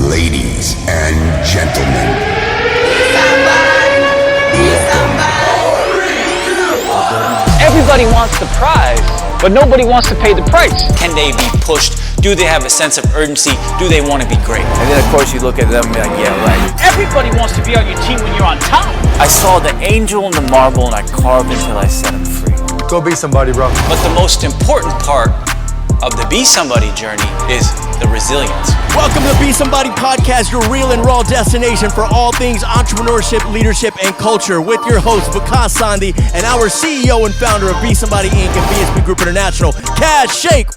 Ladies and gentlemen, everybody wants the prize, but nobody wants to pay the price. Can they be pushed? Do they have a sense of urgency? Do they want to be great? And then, of course, you look at them and be like, yeah, right. Everybody wants to be on your team when you're on top. I saw the angel and the marble, and I carved until I set him free. Go be somebody, bro. But the most important part of the Be Somebody journey is the resilience. Welcome to the Be Somebody Podcast, your real and raw destination for all things entrepreneurship, leadership, and culture, with your host, Kash Shaikh, and our CEO and founder of Be Somebody Inc. and BSB Group International, Kash Shaikh.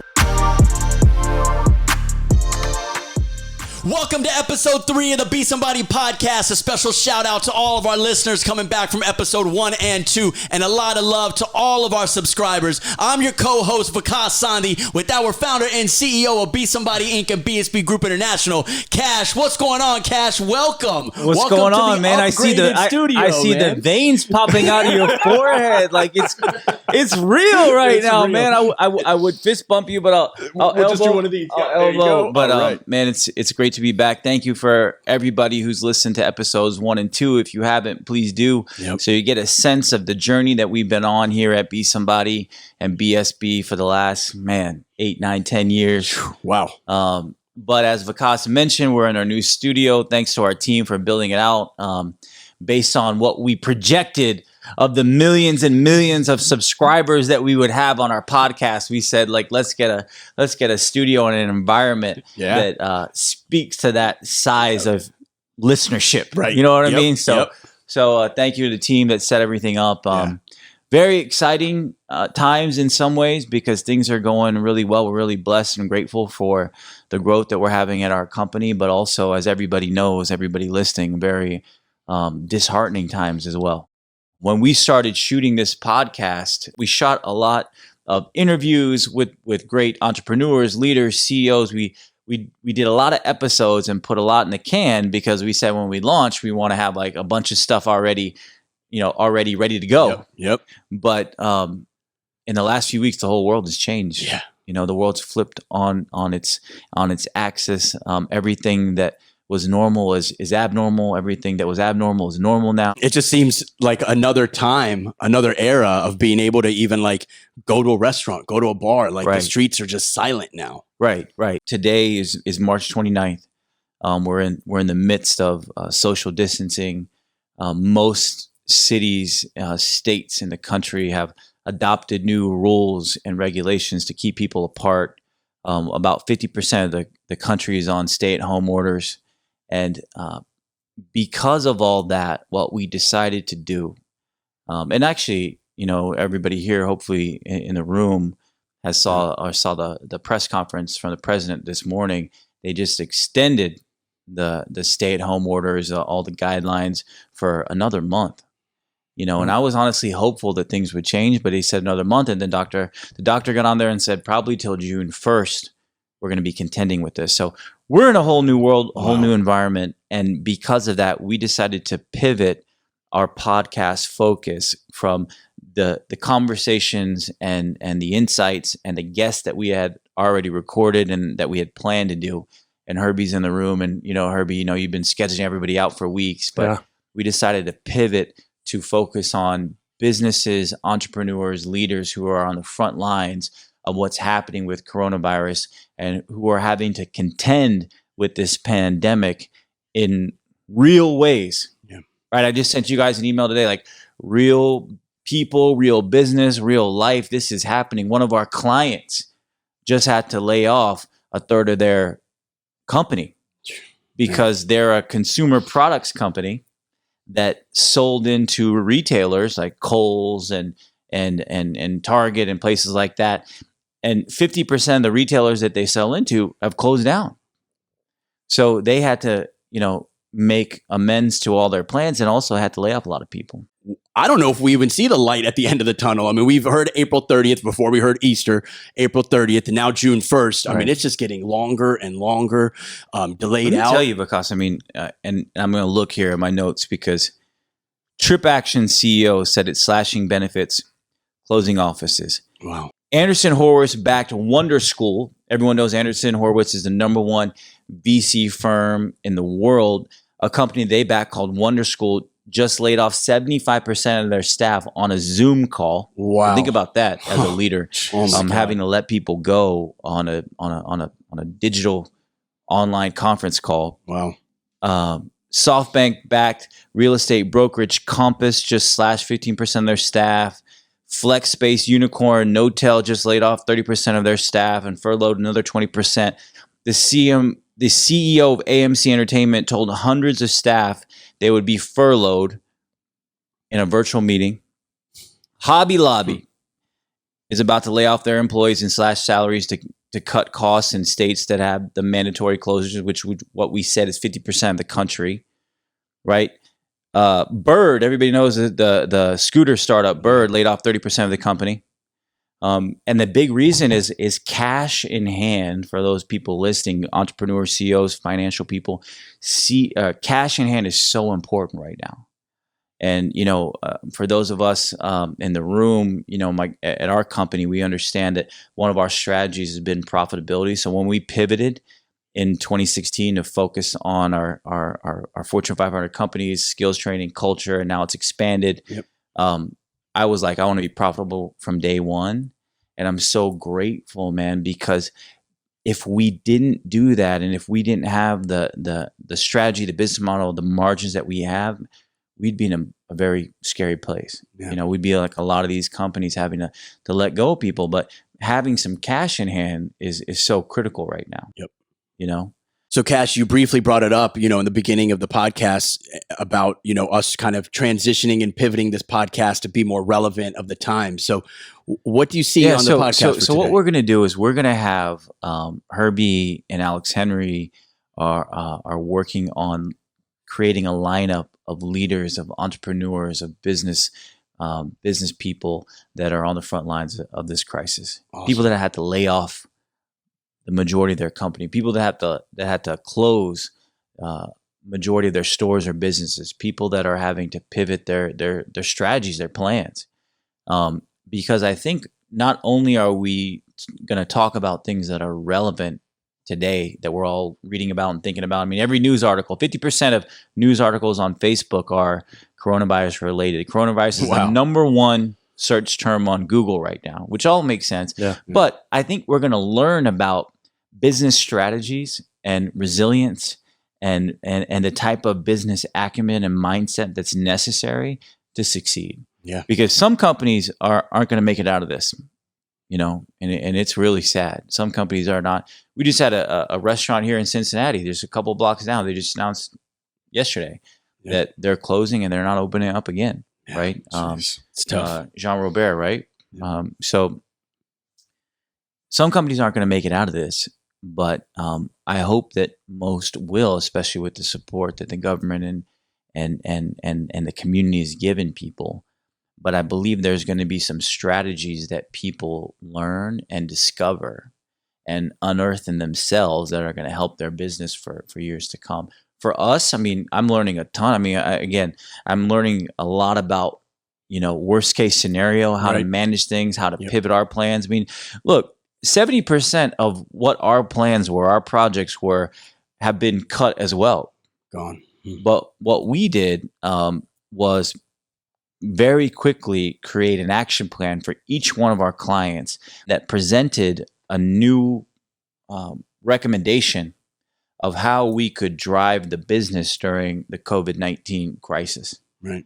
Welcome to episode 3 of the Be Somebody Podcast. A special shout out to all of our listeners coming back from episode 1 and 2, and a lot of love to all of our subscribers. I'm your co-host, Kash Shaikh, with our founder and CEO of Be Somebody Inc. and BSB Group International, Kash. What's going on, Kash? Welcome. What's going on, man? I see the veins popping out of your forehead. Like it's real right it's now, real. Man. I would fist bump you, but I'll we'll just do one of these. Yeah, there you go. But right. Man, it's great to be back. Thank you for everybody who's listened to episodes 1 and 2. If you haven't, please do. Yep. So you get a sense of the journey that we've been on here at Be Somebody and BSB for the last 8, 9, 10 years. Wow. But as Vikas mentioned, we're in our new studio. Thanks to our team for building it out. Based on what we projected of the millions and millions of subscribers that we would have on our podcast, we said, like, let's get a studio and an environment that speaks to that size of listenership. Right. You know what I mean? So thank you to the team that set everything up. Very exciting times in some ways because things are going really well. We're really blessed and grateful for the growth that we're having at our company, but also, as everybody knows, everybody listening, very disheartening times as well. When we started shooting this podcast, we shot a lot of interviews with great entrepreneurs, leaders, CEOs. We did a lot of episodes and put a lot in the can because we said when we launch, we want to have like a bunch of stuff already ready to go. Yep. But in the last few weeks, the whole world has changed. Yeah. The world's flipped on its axis. Everything that was normal is abnormal. Everything that was abnormal is normal now. It just seems like another time, another era of being able to even like go to a restaurant, go to a bar. Like the streets are just silent now. Right. Today is March 29th. We're in the midst of social distancing. Most cities, states in the country have adopted new rules and regulations to keep people apart. About 50% of the country is on stay-at-home orders. And because of all that, what we decided to do, and actually, everybody here, hopefully in the room, saw the press conference from the president this morning. They just extended the stay-at-home orders, all the guidelines for another month. And I was honestly hopeful that things would change, but he said another month, and then the doctor got on there and said probably till June 1st we're going to be contending with this. So we're in a whole new world, a whole new environment. And because of that, we decided to pivot our podcast focus from the conversations and the insights and the guests that we had already recorded and that we had planned to do. And Herbie's in the room. And, Herbie, you've been scheduling everybody out for weeks. But we decided to pivot to focus on businesses, entrepreneurs, leaders who are on the front lines of what's happening with coronavirus and who are having to contend with this pandemic in real ways. Yeah. Right? I just sent you guys an email today, like real people, real business, real life. This is happening. One of our clients just had to lay off a third of their company because they're a consumer products company that sold into retailers like Kohl's and Target and places like that. And 50% of the retailers that they sell into have closed down. So they had to, make amends to all their plans and also had to lay off a lot of people. I don't know if we even see the light at the end of the tunnel. I mean, we've heard April 30th before we heard Easter, April 30th, and now June 1st. I mean, it's just getting longer and longer, delayed out. Let me tell you, because and I'm going to look here at my notes because TripAction's CEO said it's slashing benefits, closing offices. Wow. Andreessen Horowitz backed Wonder School. Everyone knows Andreessen Horowitz is the #1 VC firm in the world, a company they back called Wonder School, just laid off 75% of their staff on a Zoom call. Wow. Think about that as a leader, Oh my having to let people go on a digital online conference call. Wow. SoftBank backed real estate brokerage Compass just slashed 15% of their staff. FlexSpace Unicorn Notel just laid off 30% of their staff and furloughed another 20%. The CEO of AMC Entertainment told hundreds of staff they would be furloughed in a virtual meeting. Hobby Lobby is about to lay off their employees and slash salaries to cut costs in states that have the mandatory closures, which what we said is 50% of the country, right? Bird, everybody knows that the scooter startup Bird laid off 30% of the company. And the big reason is cash in hand for those people listening, entrepreneurs, CEOs, financial people. Cash in hand is so important right now. And, for those of us in the room, at our company, we understand that one of our strategies has been profitability. So when we pivoted in 2016 to focus on our Fortune 500 companies, skills training, culture, and now it's expanded. Yep. I was like, I want to be profitable from day one. And I'm so grateful, man, because if we didn't do that, and if we didn't have the strategy, the business model, the margins that we have, we'd be in a very scary place. Yeah. We'd be like a lot of these companies having to let go of people, but having some cash in hand is so critical right now. Yep. So Kash, you briefly brought it up, in the beginning of the podcast about, us kind of transitioning and pivoting this podcast to be more relevant of the time. So what do you see on the podcast? So what we're going to do is we're going to have Herbie and Alex Henry are working on creating a lineup of leaders, of entrepreneurs, of business people that are on the front lines of this crisis. Awesome. People that had to lay off the majority of their company, people that had to close majority of their stores or businesses, people that are having to pivot their strategies, their plans. Because I think not only are we going to talk about things that are relevant today that we're all reading about and thinking about. I mean, every news article, 50% of news articles on Facebook are coronavirus related. Coronavirus is the number one search term on Google right now, which all makes sense. Yeah. But I think we're going to learn about business strategies and resilience and the type of business acumen and mindset that's necessary to succeed. Yeah. Because some companies aren't going to make it out of this, and it's really sad. Some companies are not. We just had a restaurant here in Cincinnati. There's a couple blocks down. They just announced yesterday that they're closing and they're not opening up again. Yeah, right? It's tough. Jean Robert, right? Yeah. So some companies aren't going to make it out of this, but I hope that most will, especially with the support that the government and the community has given people. But I believe there's going to be some strategies that people learn and discover and unearth in themselves that are going to help their business for years to come. For us, I mean, I'm learning a ton. I mean, I'm learning a lot about, worst case scenario, how to manage things, how to pivot our plans. I mean, look, 70% of what our plans were, our projects were, have been cut as well. Gone. But what we did was very quickly create an action plan for each one of our clients that presented a new recommendation of how we could drive the business during the COVID-19 crisis. Right.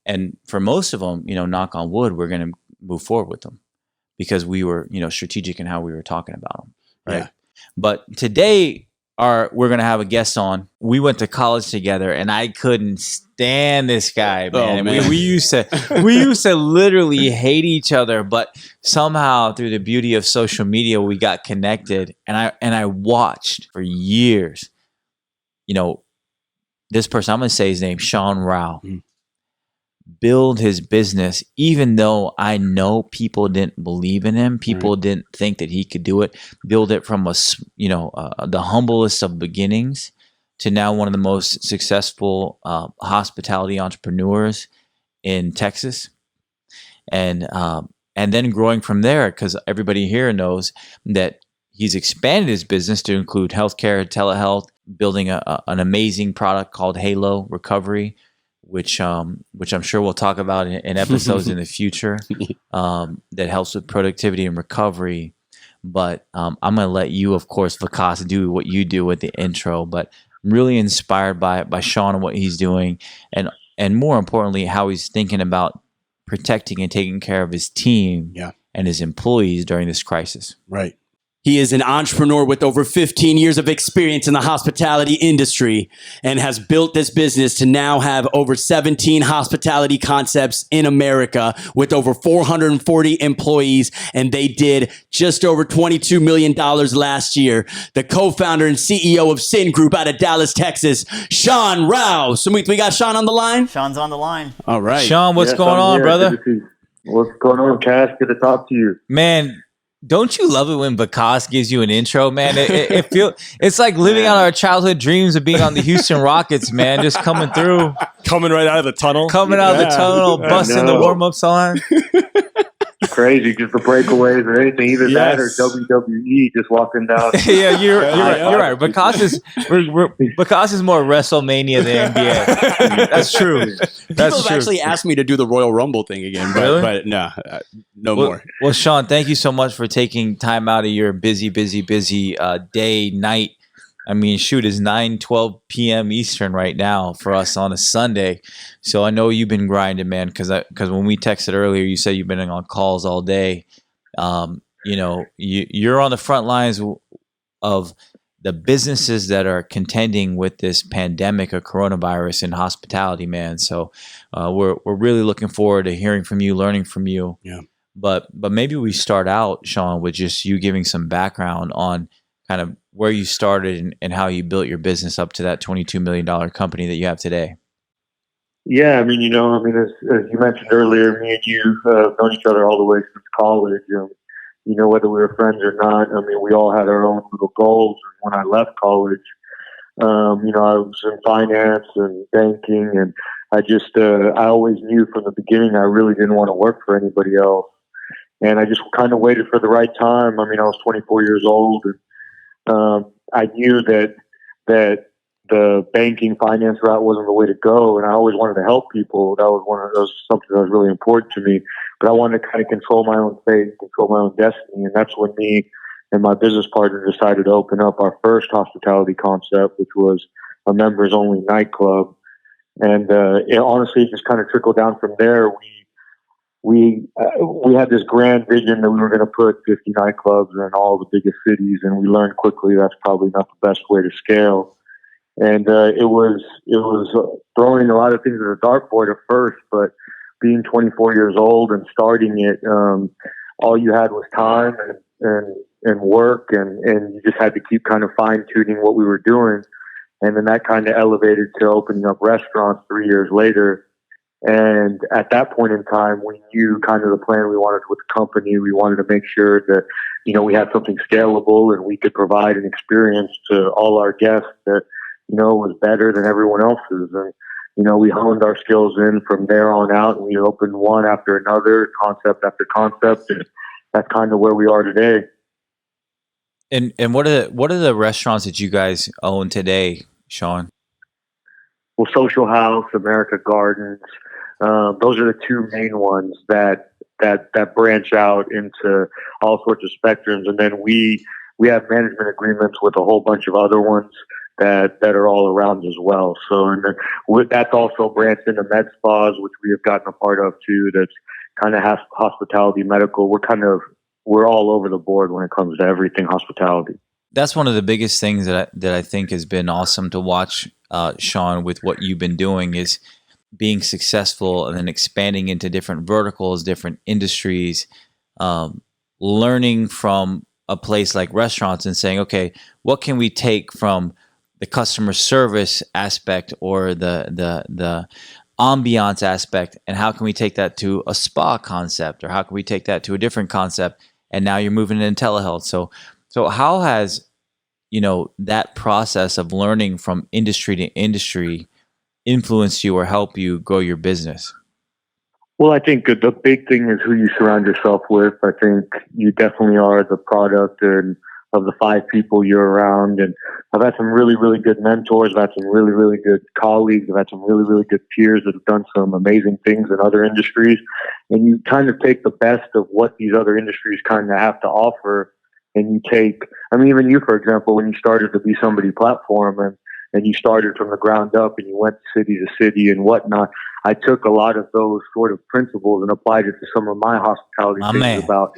And for most of them, knock on wood, we're going to move forward with them because we were, strategic in how we were talking about them. Right. Yeah. But today, we're going to have a guest on. We went to college together and I couldn't stand this guy, man. Oh, man. We used to literally hate each other, but somehow through the beauty of social media, we got connected and I watched for years, this person, I'm going to say his name, Shawn Rao, build his business, even though I know people didn't believe in him. People didn't think that he could do it. Build it from the humblest of beginnings to now one of the most successful hospitality entrepreneurs in Texas, and then growing from there. Because everybody here knows that he's expanded his business to include healthcare, telehealth, building an amazing product called Halo Recovery, which I'm sure we'll talk about in episodes in the future, that helps with productivity and recovery. But I'm going to let you, of course, Vikas, do what you do with the intro. But I'm really inspired by Shawn and what he's doing, and more importantly, how he's thinking about protecting and taking care of his team and his employees during this crisis. Right. He is an entrepreneur with over 15 years of experience in the hospitality industry and has built this business to now have over 17 hospitality concepts in America with over 440 employees. And they did just over $22 million last year. The co-founder and CEO of SynGroup out of Dallas, Texas, Shawn Rao. Sumit, we got Shawn on the line? Sean's on the line. All right. Shawn, what's going on, brother? What's going on, Kash? Good to talk to you. Man, don't you love it when Vikas gives you an intro, man? It's like living out our childhood dreams of being on the Houston Rockets, man, just coming through. Coming right out of the tunnel. Busting the warm-ups on. Crazy, just the breakaways or anything, either that or WWE just walking down. Yeah, you're right. Vikas is more WrestleMania than NBA. That's true. People have actually asked me to do the Royal Rumble thing again, but no more. Well, Shawn, thank you so much for taking time out of your busy day, night. I mean, shoot, it's 9:12 p.m. Eastern right now for us on a Sunday. So I know you've been grinding, man, because when we texted earlier, you said you've been on calls all day. You're on the front lines of the businesses that are contending with this pandemic of coronavirus in hospitality, man. So we're really looking forward to hearing from you, learning from you. Yeah. But maybe we start out, Shawn, with just you giving some background on kind of where you started and how you built your business up to that $22 million company that you have today. Yeah, as you mentioned earlier, me and you have known each other all the way since college. Whether we were friends or not, we all had our own little goals. When I left college, I was in finance and banking, and I always knew from the beginning I really didn't want to work for anybody else. And I just kind of waited for the right time. I was 24 years old, and I knew that the banking finance route wasn't the way to go, and I always wanted to help people. That was something that was really important to me. But I wanted to kind of control my own fate, control my own destiny, and that's when me and my business partner decided to open up our first hospitality concept, which was a members-only nightclub. And honestly, it just kind of trickled down from there. We had this grand vision that we were going to put 50 nightclubs in all the biggest cities, and we learned quickly that's probably not the best way to scale. And it was throwing a lot of things at the dartboard at first, but being 24 years old and starting it, all you had was time and work, and you just had to keep kind of fine-tuning what we were doing. And then that kind of elevated to opening up restaurants 3 years later. And at that point in time, we knew kind of the plan we wanted with the company. We wanted to make sure that, we had something scalable and we could provide an experience to all our guests that, was better than everyone else's. And, we honed our skills in from there on out, and we opened one after another, concept after concept. And that's kind of where we are today. And what are the restaurants that you guys own today, Shawn? Well, Social House, America Gardens, those are the two main ones that branch out into all sorts of spectrums. And then we have management agreements with a whole bunch of other ones that are all around as well. So, and then that's also branched into med spas, which we have gotten a part of too. That's kind of hospitality, medical. We're all over the board when it comes to everything hospitality. That's one of the biggest things that I think has been awesome to watch, Shawn, with what you've been doing is being successful and then expanding into different verticals, different industries, learning from a place like restaurants and saying, okay, what can we take from the customer service aspect or the ambiance aspect, and how can we take that to a spa concept, or how can we take that to a different concept? And now you're moving into telehealth. So how has, that process of learning from industry to industry influenced you or help you grow your business? Well, I think the big thing is who you surround yourself with. I think you definitely are the product of of the 5 people you're around. And I've had some really, really good mentors. I've had some really, really good colleagues. I've had some really, really good peers that have done some amazing things in other industries. And you kind of take the best of what these other industries kind of have to offer. And you take, I mean, even you, for example, when you started the Besomebody platform and you started from the ground up and you went city to city and whatnot, I took a lot of those sort of principles and applied it to some of my hospitality things about,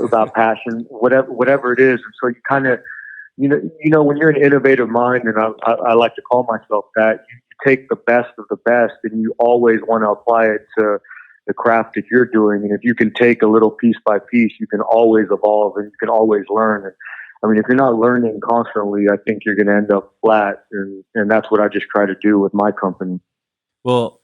about passion, whatever it is. And so you kind of, when you're an innovative mind, and I like to call myself that, you take the best of the best and you always want to apply it to the craft that you're doing. And if you can take a little piece by piece, you can always evolve and you can always learn. And I mean, if you're not learning constantly, I think you're going to end up flat. And that's what I just try to do with my company. Well,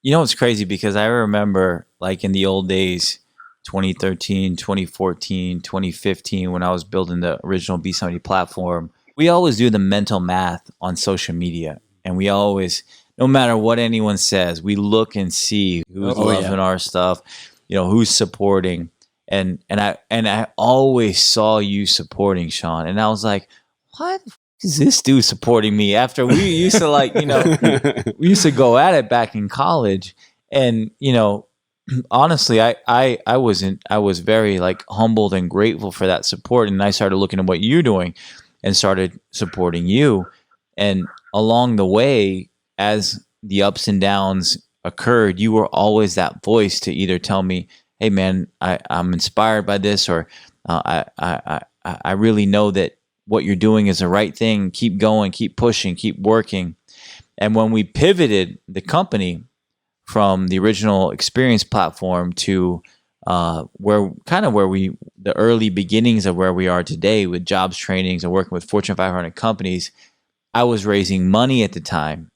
it's crazy because I remember like in the old days, 2013, 2014, 2015, when I was building the original Besomebody platform, we always do the mental math on social media. And we always, no matter what anyone says, we look and see who's loving our stuff, who's supporting. And I always saw you supporting Shawn. And I was like, what is this dude supporting me? After we used to we used to go at it back in college. And, honestly, I was very like humbled and grateful for that support. And I started looking at what you're doing and started supporting you. And along the way, as the ups and downs occurred, you were always that voice to either tell me, hey man, I'm inspired by this, or I really know that what you're doing is the right thing. Keep going, keep pushing, keep working. And when we pivoted the company from the original experience platform to the early beginnings of where we are today with jobs trainings and working with Fortune 500 companies, I was raising money at the time.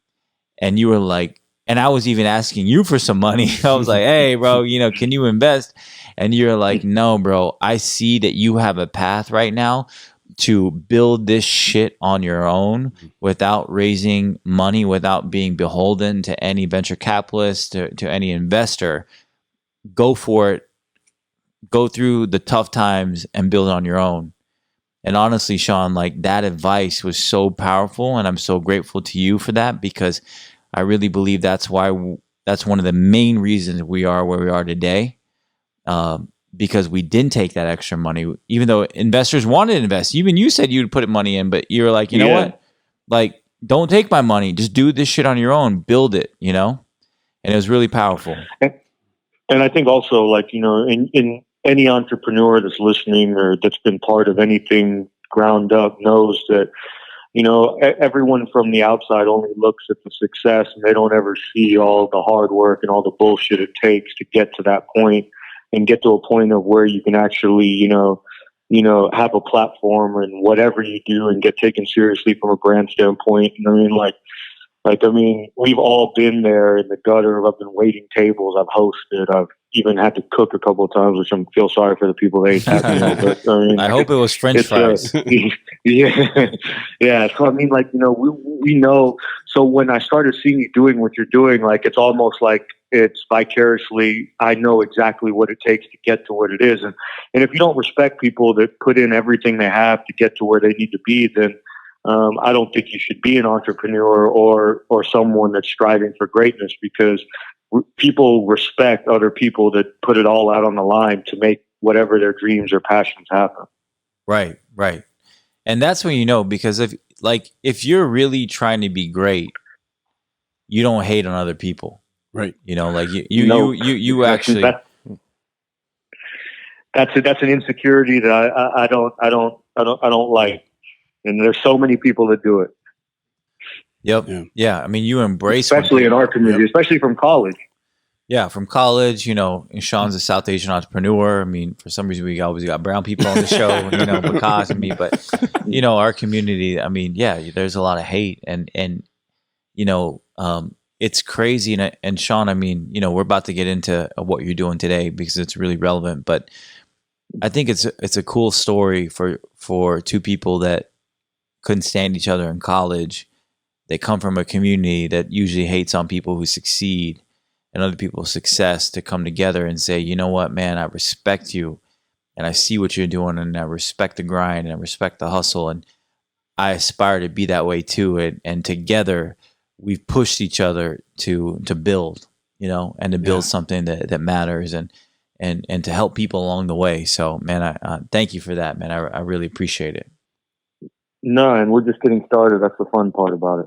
And you were like, and I was even asking you for some money. I was like, hey, bro, can you invest? And you're like, no, bro, I see that you have a path right now to build this shit on your own without raising money, without being beholden to any venture capitalist, to any investor. Go for it. Go through the tough times and build on your own. And honestly, Shawn, like that advice was so powerful, and I'm so grateful to you for that, because I really believe that's one of the main reasons we are where we are today, because we didn't take that extra money, even though investors wanted to invest. Even you said you'd put money in, but you were like, you know what? Like, don't take my money. Just do this shit on your own. Build it, And it was really powerful. And I think also, like, in any entrepreneur that's listening or that's been part of anything ground up knows that, everyone from the outside only looks at the success and they don't ever see all the hard work and all the bullshit it takes to get to that point and get to a point of where you can actually, have a platform and whatever you do and get taken seriously from a brand standpoint. I mean, we've all been there in the gutter. I've been waiting tables. I've hosted. I've even had to cook a couple of times, which I feel sorry for the people that ate that. But, I mean, I hope it was French fries. Yeah. So I mean, we know. So when I started seeing you doing what you're doing, like it's almost like it's vicariously. I know exactly what it takes to get to what it is, and if you don't respect people that put in everything they have to get to where they need to be, then I don't think you should be an entrepreneur or someone that's striving for greatness, because people respect other people that put it all out on the line to make whatever their dreams or passions happen. Right. And that's when because if you're really trying to be great, you don't hate on other people. Right. You actually. That's an insecurity that I don't like. And there's so many people that do it. Yep. Yeah. I mean, you embrace, especially in our community, especially from college. Yeah, from college. And Shawn's a South Asian entrepreneur. I mean, for some reason, we always got brown people on the show. Because of me, but our community. I mean, yeah, there's a lot of hate, and it's crazy. And Shawn, I mean, we're about to get into what you're doing today because it's really relevant. But I think it's a cool story for two people that couldn't stand each other in college. They come from a community that usually hates on people who succeed and other people's success, to come together and say, you know what, man, I respect you. I see what you're doing, and I respect the grind, and I respect the hustle, and I aspire to be that way too. And together we've pushed each other to build, and to build something that matters, and to help people along the way. So, man, I thank you for that, man. I really appreciate it. No, and we're just getting started. That's the fun part about it.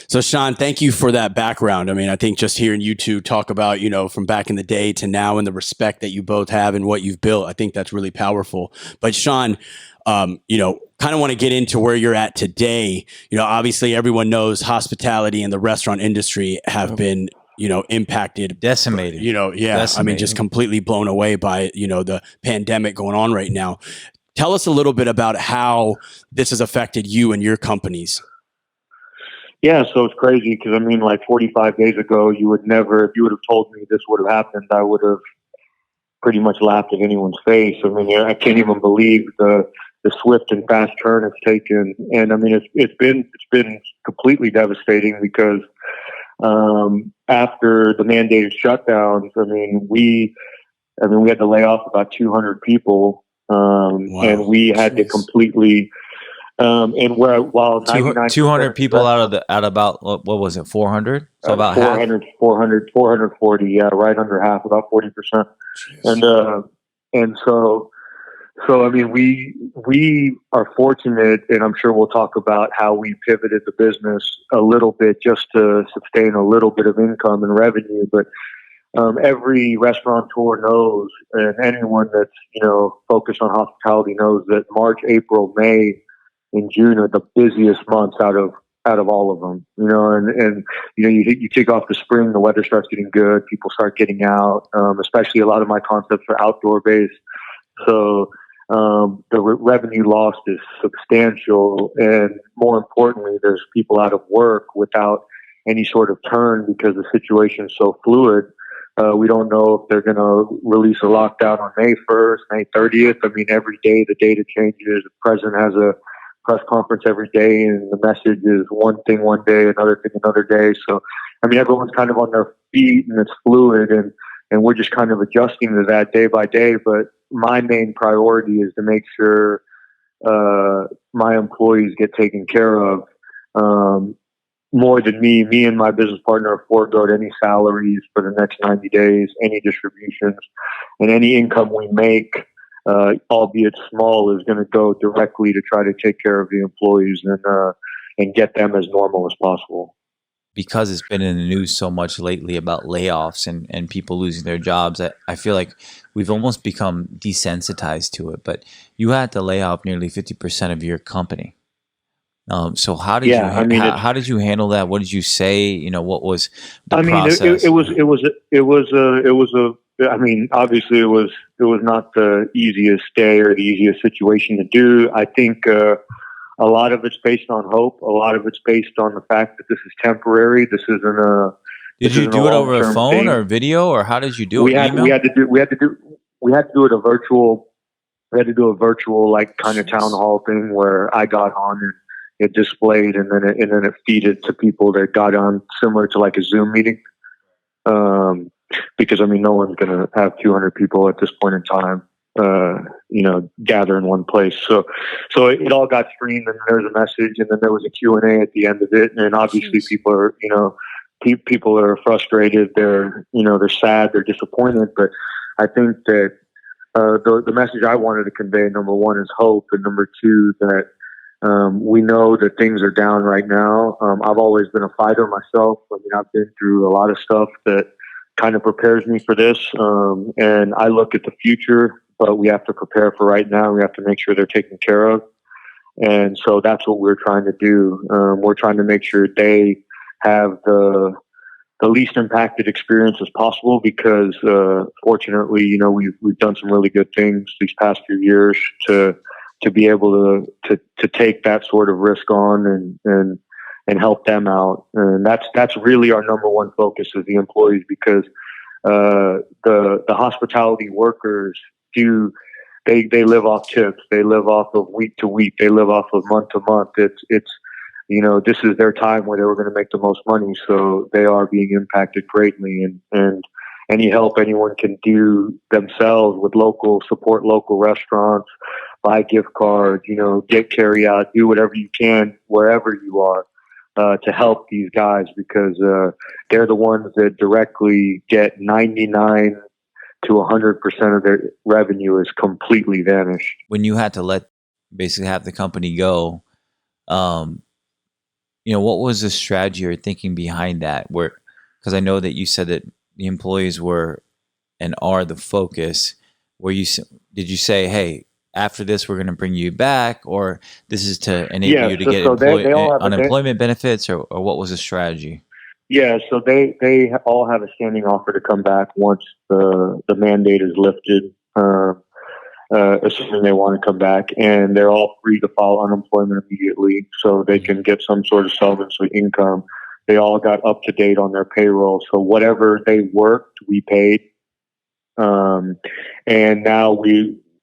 So, Shawn, thank you for that background. I mean, I think just hearing you two talk about, from back in the day to now, and the respect that you both have and what you've built, I think that's really powerful. But Shawn, kind of want to get into where you're at today. Obviously everyone knows hospitality and the restaurant industry have been, impacted, decimated, Decimated. I mean, just completely blown away by, the pandemic going on right now. Tell us a little bit about how this has affected you and your companies. Yeah, so it's crazy because, 45 days ago, if you would have told me this would have happened, I would have pretty much laughed in anyone's face. I can't even believe the swift and fast turn it's taken. And it's been completely devastating because after the mandated shutdowns, we had to lay off about 200 people, Wow. and we had to completely. While 200 people out of about, what was it, 400? So about 440, yeah, right under half, about 40%. And so we are fortunate, and I'm sure we'll talk about how we pivoted the business a little bit just to sustain a little bit of income and revenue. But every restaurateur knows, and anyone that's focused on hospitality knows that March, April, May, and June are the busiest months out of all of them, you kick off the spring, the weather starts getting good, people start getting out, especially a lot of my concepts are outdoor based. So, the revenue lost is substantial. And more importantly, there's people out of work without any sort of turn because the situation is so fluid. We don't know if they're going to release a lockdown on May 1st, May 30th. Every day the data changes. The president has a press conference every day, and the message is one thing one day, another thing another day. So, everyone's kind of on their feet, and it's fluid, and we're just kind of adjusting to that day by day. But my main priority is to make sure my employees get taken care of. More than me and my business partner have foregoed any salaries for the next 90 days, any distributions, and any income we make, albeit small, is going to go directly to try to take care of the employees and get them as normal as possible. Because it's been in the news so much lately about layoffs and people losing their jobs, I feel like we've almost become desensitized to it. But you had to lay off nearly 50% of your company. So how did how did you handle that? What did you say? What was the process? Obviously it was not the easiest day or the easiest situation to do. I think a lot of it's based on hope. A lot of it's based on the fact that this is temporary. This isn't a. Did you do it over a phone or video, or how did you do it? We had to do it a virtual. We had to do a virtual kind of town hall thing where I got on and it displayed, and then it feeded to people that got on, similar to like a Zoom meeting. Because no one's going to have 200 people at this point in time, gather in one place. So it all got streamed, and there was a message, and then there was a Q&A at the end of it. And obviously people are frustrated. They're sad. They're disappointed. But I think that the message I wanted to convey, number one, is hope, and number two, that we know that things are down right now. I've always been a fighter myself. I've been through a lot of stuff that kind of prepares me for this. And I look at the future, but we have to prepare for right now. We have to make sure they're taken care of. And so that's what we're trying to do. We're trying to make sure they have the least impacted experience as possible, because fortunately, we've done some really good things these past few years to be able to take that sort of risk on and help them out. And that's really our number one focus, is the employees, because the hospitality workers they live off tips. They live off of week to week. They live off of month to month. It's this is their time where they were going to make the most money. So they are being impacted greatly. And any help anyone can do themselves with support local restaurants, buy gift cards, get carry out, do whatever you can wherever you are to help these guys, because they're the ones that directly get 99 to 100% of their revenue is completely vanished. When you had to basically have the company go, what was the strategy or thinking behind that? Because I know that you said that the employees were and are the focus. Did you say, hey, after this, we're going to bring you back, or this is to enable you to get unemployment benefits, or what was the strategy? Yeah, so they all have a standing offer to come back once the mandate is lifted, assuming they want to come back, and they're all free to file unemployment immediately, so they can get some sort of solvency income. They all got up to date on their payroll, so whatever they worked, we paid. And now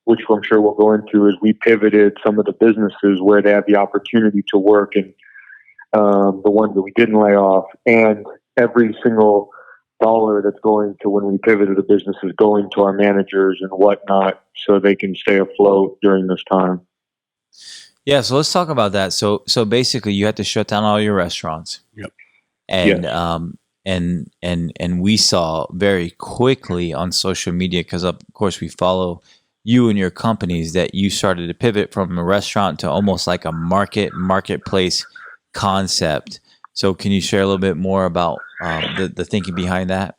which I'm sure we'll go into, is we pivoted some of the businesses where they have the opportunity to work, and the ones that we didn't lay off, and every single dollar that's going to, when we pivoted the business, is going to our managers and whatnot, so they can stay afloat during this time. Yeah, so let's talk about that. So basically, you had to shut down all your restaurants. Yep. And Yes. and we saw very quickly on social media, because of course we follow you and your companies, that you started to pivot from a restaurant to almost like a marketplace concept. So can you share a little bit more about the thinking behind that?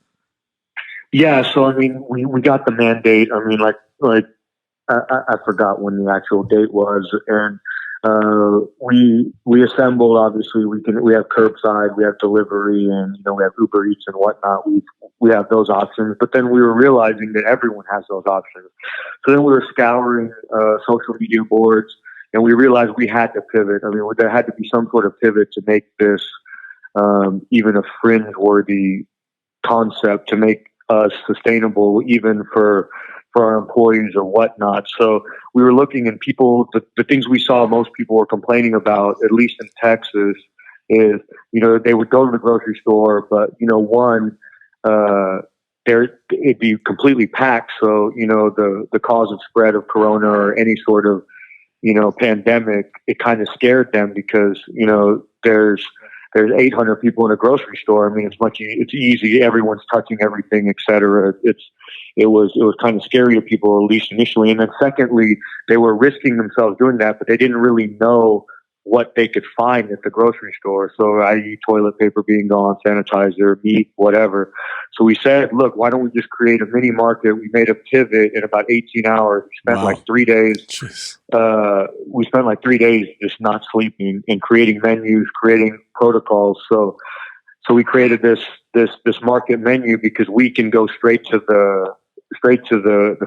Yeah, so I mean, we got the mandate. I mean, I forgot when the actual date was, and we assembled. Obviously, we have curbside, we have delivery, and we have Uber Eats and whatnot. We have those options, but then we were realizing that everyone has those options. So then we were scouring social media boards, and we realized we had to pivot. I mean, there had to be some sort of pivot to make this even a fringe-worthy concept, to make us sustainable even for our employees or whatnot. So we were looking, and the things we saw most people were complaining about, at least in Texas, is, they would go to the grocery store, but, it'd be completely packed. So, the cause of spread of Corona or any sort of, pandemic, it kind of scared them, because, there's 800 people in a grocery store. I mean, it's easy. Everyone's touching everything, et cetera. It was kind of scary to people, at least initially. And then secondly, they were risking themselves doing that, but they didn't really know what they could find at the grocery store. So, i.e. toilet paper being gone, sanitizer, meat, whatever. So we said, look, why don't we just create a mini market? We made a pivot in about 18 hours. We spent like 3 days. We spent like 3 days just not sleeping and creating menus, creating protocols. So we created this market menu, because we can go straight to the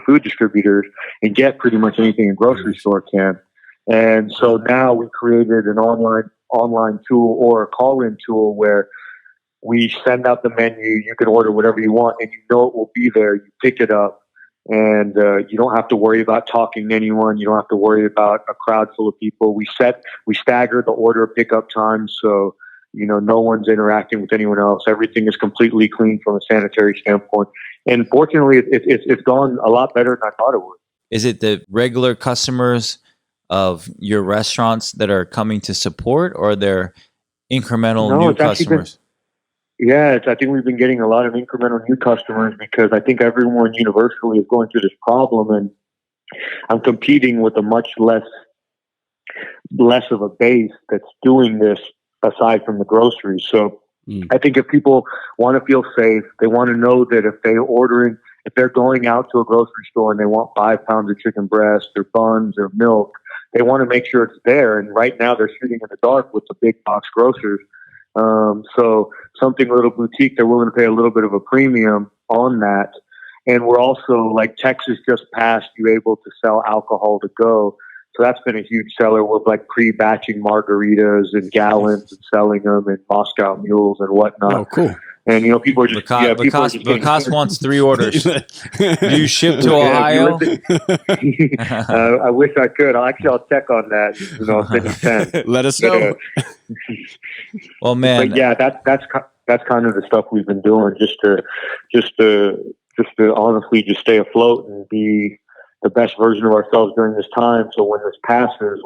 food distributors and get pretty much anything a grocery store can. And so now we created an online tool or a call-in tool where we send out the menu. You can order whatever you want, and it will be there. You pick it up, and you don't have to worry about talking to anyone. You don't have to worry about a crowd full of people. We stagger the order pickup time, so no one's interacting with anyone else. Everything is completely clean from a sanitary standpoint. And fortunately, it's gone a lot better than I thought it would. Is it the regular customers of your restaurants that are coming to support, or they're incremental new customers? I think we've been getting a lot of incremental new customers, because I think everyone universally is going through this problem, and I'm competing with a much less of a base that's doing this aside from the groceries. So I think if people want to feel safe, they want to know that if they're going out to a grocery store and they want 5 pounds of chicken breast or buns or milk, they want to make sure it's there. And right now they're shooting in the dark with the big box grocers. So something a little boutique, they're willing to pay a little bit of a premium on that. And we're also, like, Texas just passed, you able to sell alcohol to go. So that's been a huge seller. We're like pre-batching margaritas in gallons and selling them in Moscow Mules and whatnot. Oh, cool. And, people are just... Vikas wants 3 orders. Do you ship to Ohio? I wish I could. I'll check on that. I'll send you 10. Let us know. Well, man. But yeah, that's kind of the stuff we've been doing just to honestly just stay afloat and be the best version of ourselves during this time. So when this passes,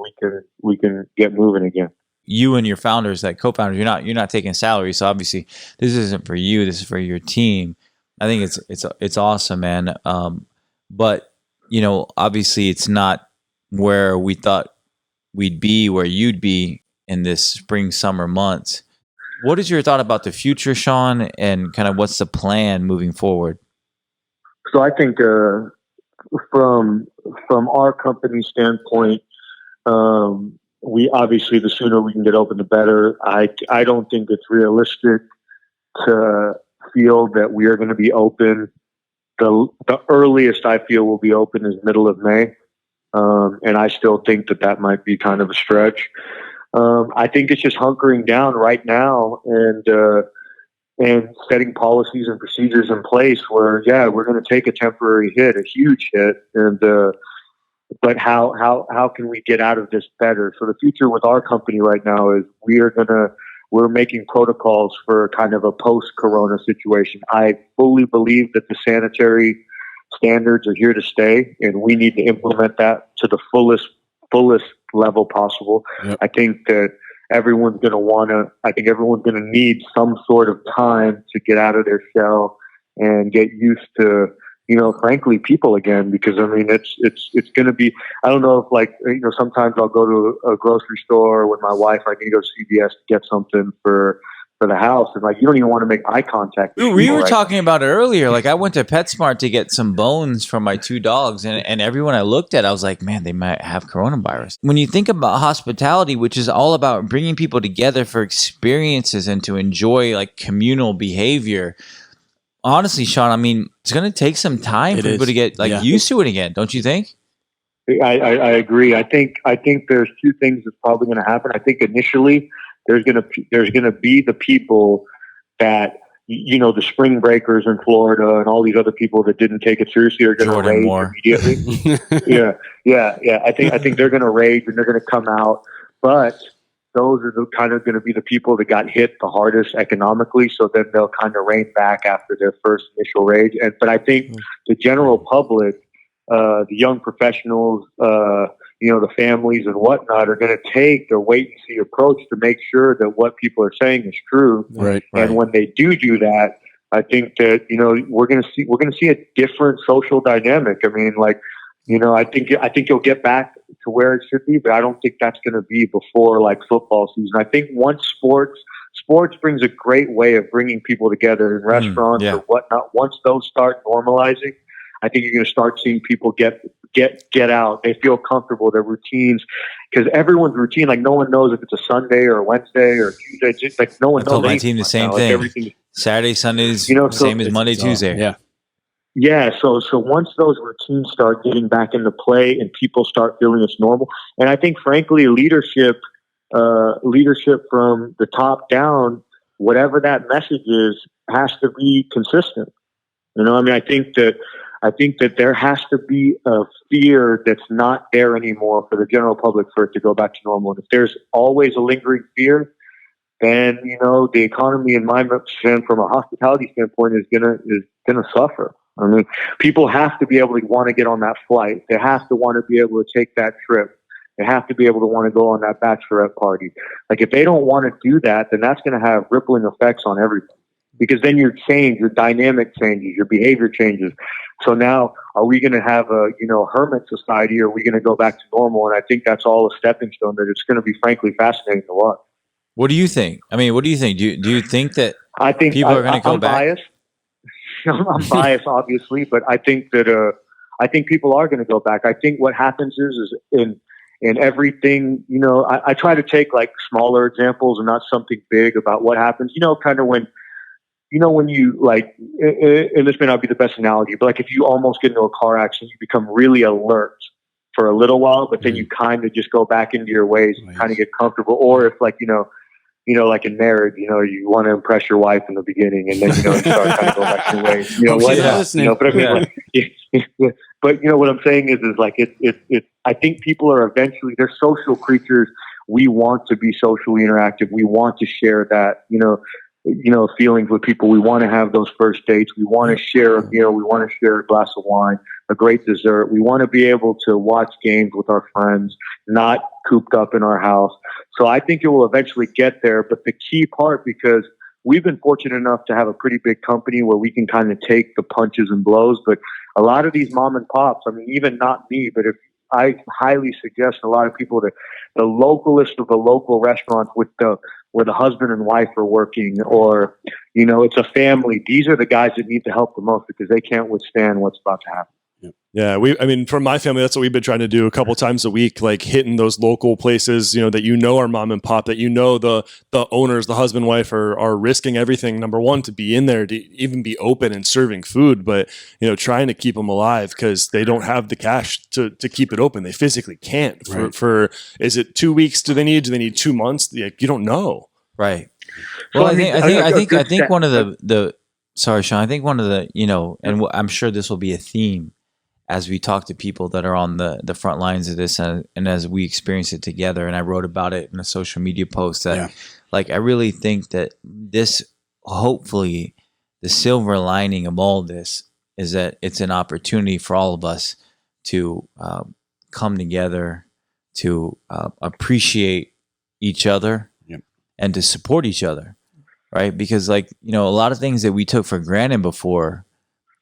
we can get moving again. You and your founders, like co-founders, you're not taking salary. So obviously this isn't for you. This is for your team. I think it's awesome, man. But obviously it's not where we thought we'd be, where you'd be in this spring, summer months. What is your thought about the future, Shawn, and kind of what's the plan moving forward? So I think from our company standpoint, we obviously the sooner we can get open, the better. I don't think it's realistic to feel that we are going to be open. The earliest I feel we'll be open is middle of May, and I still think that might be kind of a stretch. I think it's just hunkering down right now and setting policies and procedures in place where, we're going to take a temporary hit, a huge hit, but how can we get out of this better? So the future with our company right now is we're making protocols for kind of a post-corona situation. I fully believe that the sanitary standards are here to stay, and we need to implement that to the fullest level possible. Yep. I think that everyone's going to need some sort of time to get out of their shell and get used to, frankly, people again, because I mean, it's going to be, I don't know if sometimes I'll go to a grocery store with my wife, I can go to CVS to get something for the house. And you don't even want to make eye contact. We were talking about it earlier. I went to PetSmart to get some bones for my 2 dogs, and everyone I looked at, I was like, man, they might have coronavirus. When you think about hospitality, which is all about bringing people together for experiences and to enjoy communal behavior, honestly, Shawn, I mean, it's going to take some time for people to get used to it again. Don't you think? I agree. I think there's 2 things that's probably going to happen. I think initially there's going to be the people that, the spring breakers in Florida and all these other people that didn't take it seriously are going to rage immediately. Yeah. I think they're going to rage and they're going to come out, but those are kind of going to be the people that got hit the hardest economically. So then they'll kind of rein back after their first initial rage. But I think the general public, the young professionals, the families and whatnot are going to take the wait and see approach to make sure that what people are saying is true. Right. And when they do that, I think that, we're going to see a different social dynamic. I mean, I think you'll get back to where it should be, but I don't think that's going to be before football season. I think once sports brings a great way of bringing people together in restaurants or whatnot. Once those start normalizing, I think you're going to start seeing people get out. They feel comfortable. Their routines, because everyone's routine, no one knows if it's a Sunday or a Wednesday or Tuesday. It's just no one knows. I told my team the same thing. Saturday, Sundays, same as Monday, Tuesday. Yeah. Yeah, so once those routines start getting back into play and people start feeling it's normal, and I think frankly leadership from the top down, whatever that message is, has to be consistent. I mean, I think that there has to be a fear that's not there anymore for the general public for it to go back to normal. And if there's always a lingering fear, then the economy, in my understanding, from a hospitality standpoint, is gonna suffer. I mean, people have to be able to want to get on that flight. They have to want to be able to take that trip. They have to be able to want to go on that bachelorette party. If they don't want to do that, then that's going to have rippling effects on everything. Because then your dynamic changes, your behavior changes. So now, are we going to have a hermit society, or are we going to go back to normal? And I think that's all a stepping stone. That it's going to be frankly fascinating to watch. What do you think? I mean, what do you think? Do you think that people are going to go back? Biased. I'm biased, obviously, but I think that people are going to go back. I think what happens is in everything. I try to take smaller examples and not something big about what happens. Kind of when you and this may not be the best analogy, but if you almost get into a car accident, you become really alert for a little while, but then you kind of just go back into your ways and kind of get comfortable. Or if in marriage, you want to impress your wife in the beginning, and then you start kind of going back to your ways. But I mean, what I'm saying is I think people are they're social creatures. We want to be socially interactive. We want to share that. feelings with people. We want to have those first dates. We want to share a meal. We want to share a glass of wine, a great dessert. We want to be able to watch games with our friends, not cooped up in our house. So I think it will eventually get there. But the key part, because we've been fortunate enough to have a pretty big company where we can kind of take the punches and blows. But a lot of these mom and pops, I mean, even not me, but if I highly suggest a lot of people that the localist of the local restaurants where the husband and wife are working, or, it's a family. These are the guys that need the help the most because they can't withstand what's about to happen. Yeah, from my family, that's what we've been trying to do a couple times a week, like hitting those local places, that are mom and pop, that the owners, the husband, wife are risking everything. Number one, to be in there, to even be open and serving food, but trying to keep them alive because they don't have the cash to keep it open. They physically can't. For is it 2 weeks? Do they need 2 months? You don't know. Right. Well, I think one of the sorry, Shawn. I think one of the and I'm sure this will be a theme as we talk to people that are on the front lines of this, and as we experience it together. And I wrote about it in a social media post that, I really think that this, hopefully, the silver lining of all this is that it's an opportunity for all of us to come together, to appreciate each other, and to support each other, right? Because a lot of things that we took for granted before,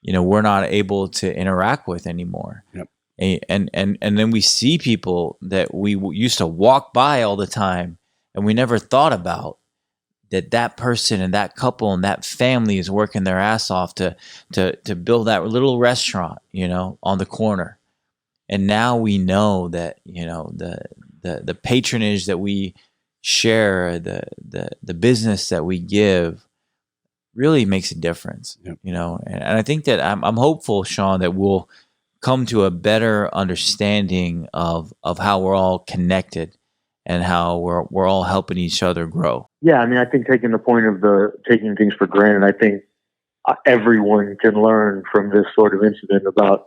we're not able to interact with anymore. Yep. And then we see people that we used to walk by all the time, and we never thought about that person and that couple and that family is working their ass off to build that little restaurant, on the corner. And now we know that, the patronage that we share, the business that we give really makes a difference. Yep. And I think that I'm hopeful, Shawn, that we'll come to a better understanding of how we're all connected and how we're all helping each other grow. Yeah, I mean, I think taking the point of taking things for granted, I think everyone can learn from this sort of incident about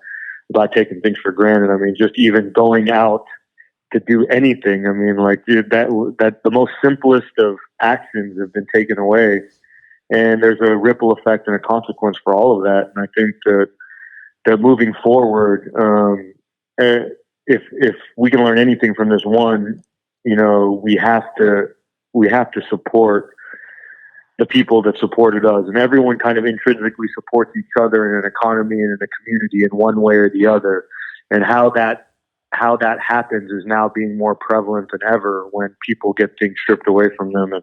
taking things for granted. I mean, just even going out to do anything. I mean, that the most simplest of actions have been taken away. And there's a ripple effect and a consequence for all of that. And I think that moving forward, if we can learn anything from this one, we have to support the people that supported us, and everyone kind of intrinsically supports each other in an economy and in a community in one way or the other. And how that happens is now being more prevalent than ever when people get things stripped away from them.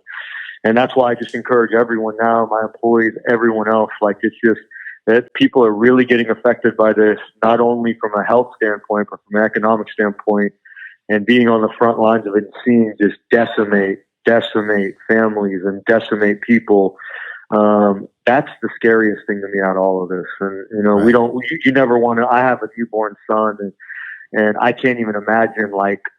And that's why I just encourage everyone now, my employees, everyone else, it's just that people are really getting affected by this, not only from a health standpoint, but from an economic standpoint, and being on the front lines of it and seeing just decimate families and decimate people. That's the scariest thing to me out of all of this. And, right. You never want to, I have a newborn son, and I can't even imagine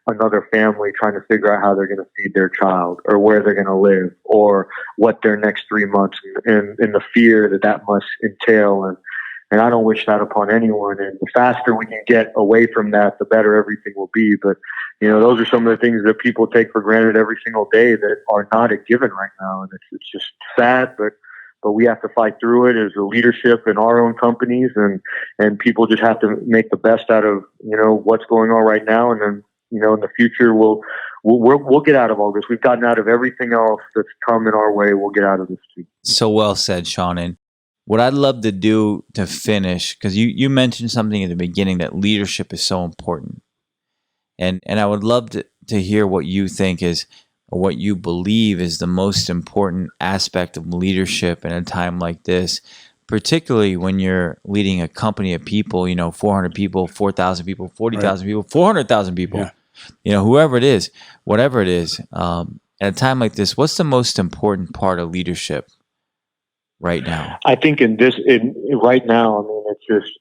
another family trying to figure out how they're going to feed their child or where they're going to live or what their next 3 months and the fear that must entail. And I don't wish that upon anyone. And the faster we can get away from that, the better everything will be. But, those are some of the things that people take for granted every single day that are not a given right now. And it's just sad, but we have to fight through it as a leadership in our own companies, and people just have to make the best out of, what's going on right now. And then, in the future, we'll get out of all this. We've gotten out of everything else that's come in our way. We'll get out of this too. So well said, Shawn. And what I'd love to do to finish, because you mentioned something at the beginning, that leadership is so important. And I would love to hear what you think is, or what you believe is the most important aspect of leadership in a time like this, particularly when you're leading a company of people, 400 people, 4,000 people, 40,000 people, 400,000 people, whoever it is, whatever it is. At a time like this, what's the most important part of leadership right now? I think right now, I mean,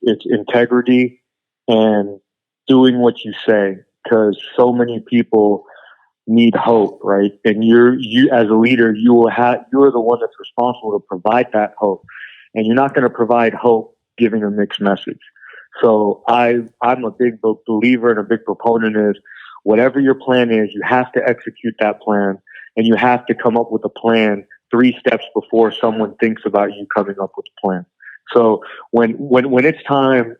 it's integrity and doing what you say, because so many people need hope, right? And you as a leader, you're the one that's responsible to provide that hope. And you're not going to provide hope giving a mixed message. So I'm a big believer and a big proponent is whatever your plan is, you have to execute that plan, and you have to come up with a plan 3 steps before someone thinks about you coming up with a plan. So when it's time,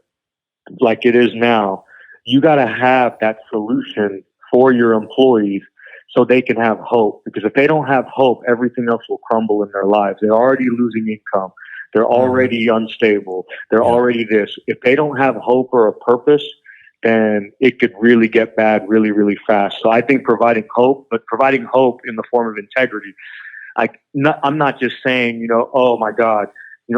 like it is now, you got to have that solution for your employees so they can have hope. Because if they don't have hope, everything else will crumble in their lives. They're already losing income. They're already unstable. They're already this. If they don't have hope or a purpose, then it could really get bad really, really fast. So I think providing hope, but providing hope in the form of integrity. I'm not just saying, oh my God,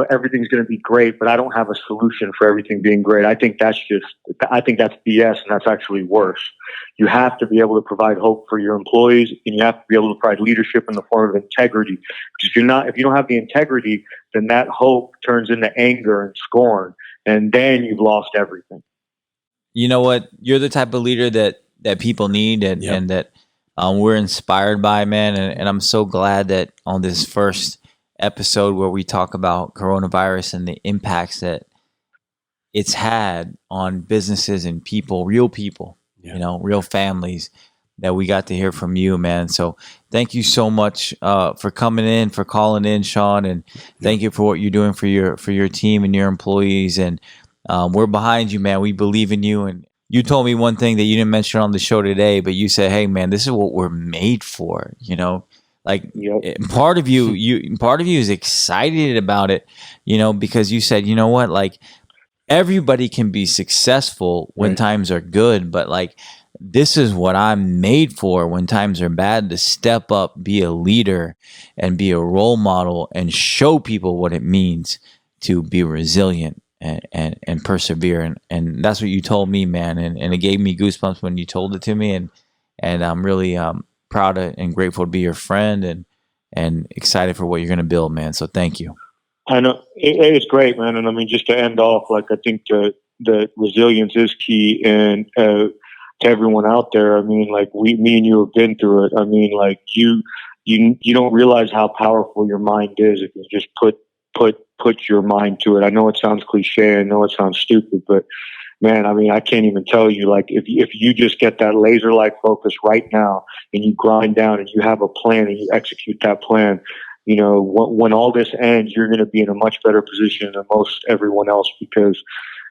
everything's going to be great, but I don't have a solution for everything being great. I think that's BS, and that's actually worse. You have to be able to provide hope for your employees, and you have to be able to provide leadership in the form of integrity. Because if you don't have the integrity, then that hope turns into anger and scorn, and then you've lost everything. You know what? You're the type of leader that people need and that we're inspired by, man. And I'm so glad that on this first episode where we talk about coronavirus and the impacts that it's had on businesses and people, real people, real families, that we got to hear from you, man. So thank you so much for coming in, for calling in, Shawn, and thank you for what you're doing for your team and your employees. And we're behind you, man. We believe in you. And you told me one thing that you didn't mention on the show today, but you said, hey, man, this is what we're made for, part of you is excited about it, because you said, you know what, like everybody can be successful when times are good, but like this is what I'm made for when times are bad, to step up, be a leader and be a role model and show people what it means to be resilient and persevere. And that's what you told me, man. And it gave me goosebumps when you told it to me. And I'm really proud of and grateful to be your friend and excited for what you're going to build, man. So thank you. I know it's great, man. And I mean, just to end off, like, I think the resilience is key. And to everyone out there, I mean, like me and you have been through it. I mean, like you don't realize how powerful your mind is if you just put your mind to it. I know it sounds cliche. I know it sounds stupid, but man, I mean, I can't even tell you, like, if you just get that laser-like focus right now and you grind down and you have a plan and you execute that plan, when all this ends, you're going to be in a much better position than most everyone else, because,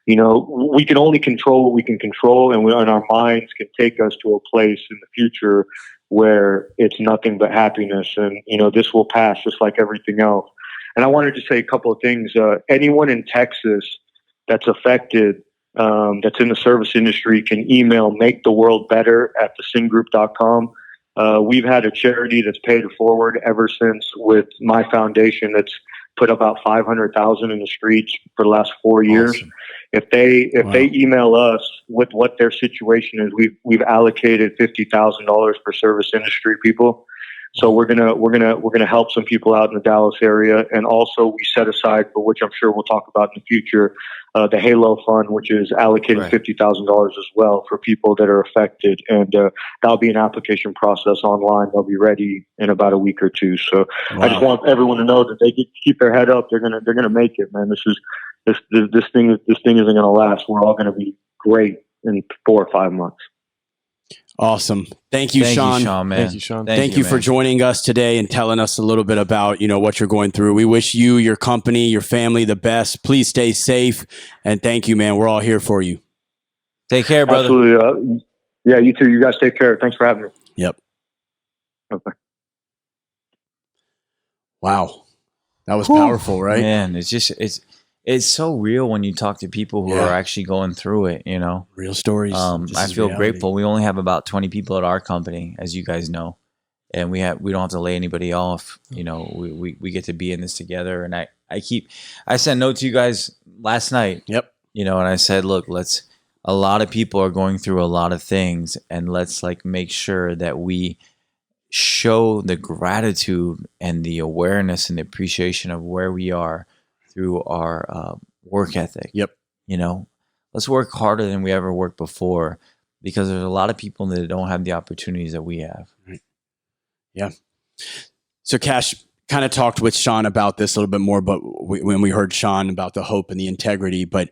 we can only control what we can control, and our minds can take us to a place in the future where it's nothing but happiness. And, this will pass just like everything else. And I wanted to say a couple of things. Anyone in Texas that's affected, that's in the service industry, can email maketheworldbetter@thesynGroup.com. We've had a charity that's paid it forward ever since, with my foundation, that's put about 500,000 in the streets for the last 4 years. Awesome. If they email us with what their situation is, we've allocated $50,000 for service industry people. So we're gonna help some people out in the Dallas area, and also we set aside, for which I'm sure we'll talk about in the future, the Halo Fund, which is allocating $50,000 as well for people that are affected, and that'll be an application process online. They'll be ready in about a week or two. So I just want everyone to know that they keep their head up. They're gonna make it, man. This thing isn't gonna last. We're all gonna be great in 4 or 5 months. Awesome. Thank you, Shawn. Man. Thank you, Shawn. Thank you for joining us today and telling us a little bit about, what you're going through. We wish you, your company, your family the best. Please stay safe. And thank you, man. We're all here for you. Take care, brother. Absolutely. Yeah, you too. You guys take care. Thanks for having me. Yep. Okay. Wow. That was powerful, right? Man, it's so real when you talk to people who are actually going through it, Real stories. I feel grateful. We only have about 20 people at our company, as you guys know, and we don't have to lay anybody off. We get to be in this together. And I sent a note to you guys last night. Yep. And I said, look, a lot of people are going through a lot of things, and let's make sure that we show the gratitude and the awareness and the appreciation of where we are through our work ethic. Yep. Let's work harder than we ever worked before, because there's a lot of people that don't have the opportunities that we have. Right. Yeah. So Kash kind of talked with Shawn about this a little bit more, but when we heard Shawn about the hope and the integrity, but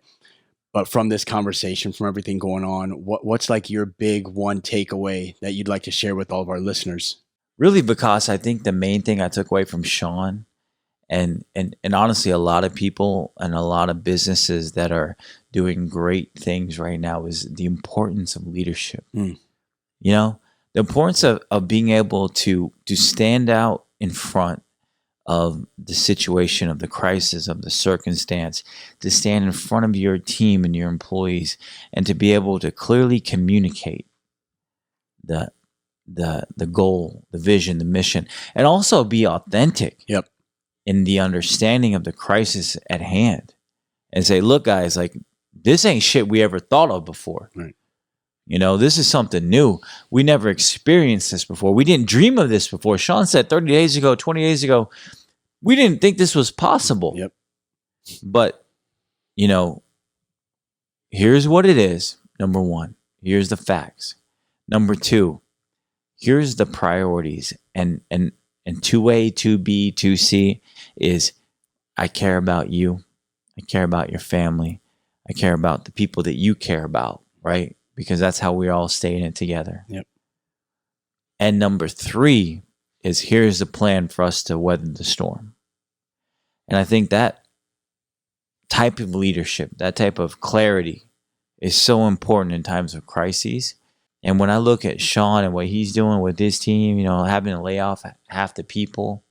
from this conversation, from everything going on, what's your big one takeaway that you'd like to share with all of our listeners? really, because I think the main thing I took away from Shawn and honestly, a lot of people and a lot of businesses that are doing great things right now is the importance of leadership. You know, the importance of being able to stand out in front of the situation, of the crisis, of the circumstance, to stand in front of your team and your employees, and to be able to clearly communicate the goal, the vision, the mission, and also be authentic in the understanding of the crisis at hand, and say, look, guys, like, this ain't shit we ever thought of before. Right. You know, this is something new. We never experienced this before. We didn't dream of this before. Shawn said 30 days ago, 20 days ago, we didn't think this was possible. Yep. But, you know, here's what it is. Number one, here's the facts. Number two, here's the priorities. And 2A, 2B, 2C is, I care about you. I care about your family. I care about the people that you care about, right? Because that's how we're all staying it together. Yep. And number three is, here's the plan for us to weather the storm. And I think that type of leadership, that type of clarity is so important in times of crises. And when I look at Shawn and what he's doing with his team, you know, having to lay off half the people,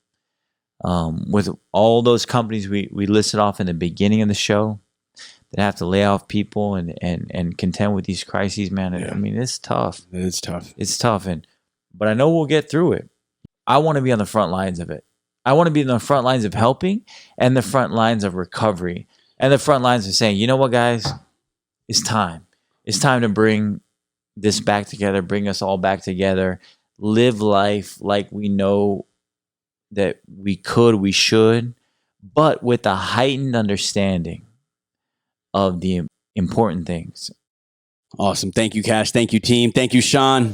with all those companies we listed off in the beginning of the show that have to lay off people and contend with these crises, man. I mean, it's tough. It's tough. It's tough. But I know we'll get through it. I want to be on the front lines of it. I want to be in the front lines of helping and the front lines of recovery and the front lines of saying, you know what, guys, it's time. It's time to bring this back together, bring us all back together, live life like we know that we could, we should, but with a heightened understanding of the important things. Awesome. Thank you, Kash. Thank you, team. Thank you, Shawn.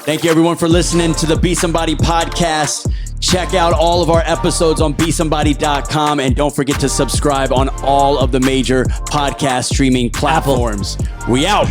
Thank you, everyone, for listening to the Be Somebody podcast. Check out all of our episodes on besomebody.com, and don't forget to subscribe on all of the major podcast streaming platforms. We out.